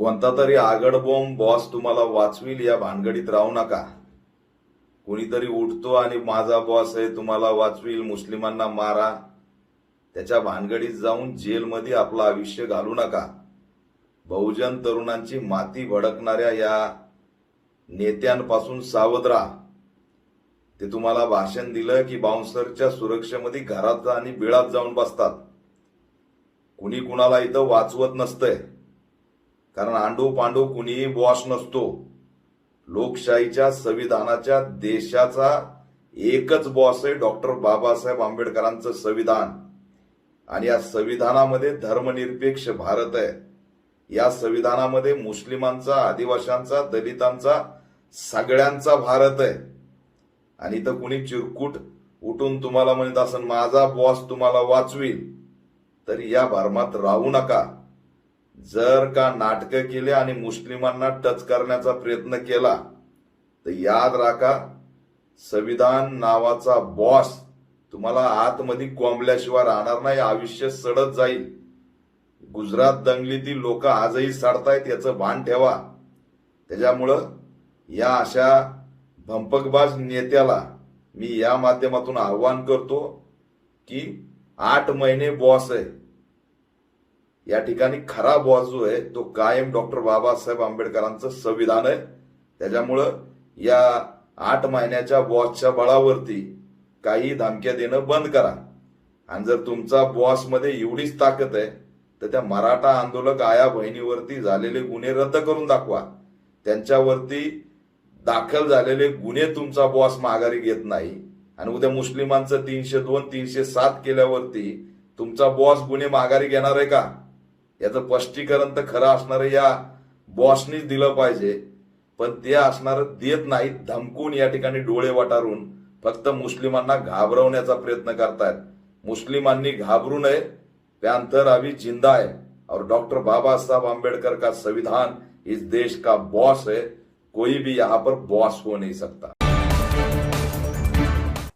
कोणता तरी आगडबॉम्ब बॉस तुम्हाला वाचविल या भानगडीत राहू नका। कोणीतरी उठतो आणि माझा बॉस आहे तुम्हाला वाचविल, मुस्लिमांना मारा, त्याच्या भानगडीत जाऊन जेलमध्ये आपलं आयुष्य घालू नका। बहुजन तरुणांची माती भडकणाऱ्या या नेत्यांपासून सावध राहा। ते तुम्हाला भाषण दिलं की बाउन्सरच्या सुरक्षेमध्ये घरात आणि बिळात जाऊन बसतात। कुणी कुणाला इथं वाचवत नसतंय, कारण आंडू पांडू कुणीही बॉस नसतो। लोकशाहीच्या संविधानाच्या देशाचा एकच बॉस आहे, डॉक्टर बाबासाहेब आंबेडकरांचं संविधान। आणि या संविधानामध्ये धर्मनिरपेक्ष भारत आहे। या संविधानामध्ये मुस्लिमांचा, आदिवासींचा, दलितांचा, सगळ्यांचा भारत आहे। आणि इथं कुणी चिरकुट उठून तुम्हाला म्हणत असेल माझा बॉस तुम्हाला वाचवील, तर या भरमात राहू नका। जर का नाटकं केले आणि मुस्लिमांना टच करण्याचा प्रयत्न केला तर याद राखा, संविधान नावाचा बॉस तुम्हाला आतमध्ये कोंबल्याशिवाय राहणार नाही, आयुष्य सडत जाईल। गुजरात दंगलीतील लोक आजही सडतायत याचं भान ठेवा। त्याच्यामुळं या अशा भंपकबाज नेत्याला मी या माध्यमातून आव्हान करतो की 8 महिने बॉस आहे, या ठिकाणी खरा बॉस जो आहे तो कायम डॉक्टर बाबासाहेब आंबेडकरांचं संविधान आहे। त्याच्यामुळं या 8 महिन्याच्या बॉसच्या बळावरती काही धमक्या देणं बंद करा। आणि जर तुमचा बॉस मध्ये एवढीच ताकद आहे तर त्या मराठा आंदोलक आया बहिणीवरती झालेले गुन्हे रद्द करून दाखवा। त्यांच्यावरती दाखल झालेले गुन्हे तुमचा बॉस माघारी घेत नाही आणि उद्या मुस्लिमांचं 302, 307 केल्यावरती तुमचा बॉस गुन्हे माघारी घेणार आहे का? याचं स्पष्टीकरण तर खरं असणार या बॉसनीच दिलं पाहिजे, पण ते असणार देत नाहीत। धमकून या ठिकाणी डोळे वटारून फक्त मुस्लिमांना घाबरवण्याचा प्रयत्न करतायत। मुस्लिमांनी घाबरू नये, पैंथर अभी जिंदा है और डॉक्टर बाबा साहब आंबेडकर का संविधान इस देश का बॉस है। कोई भी यहाँ पर बॉस हो नहीं सकता।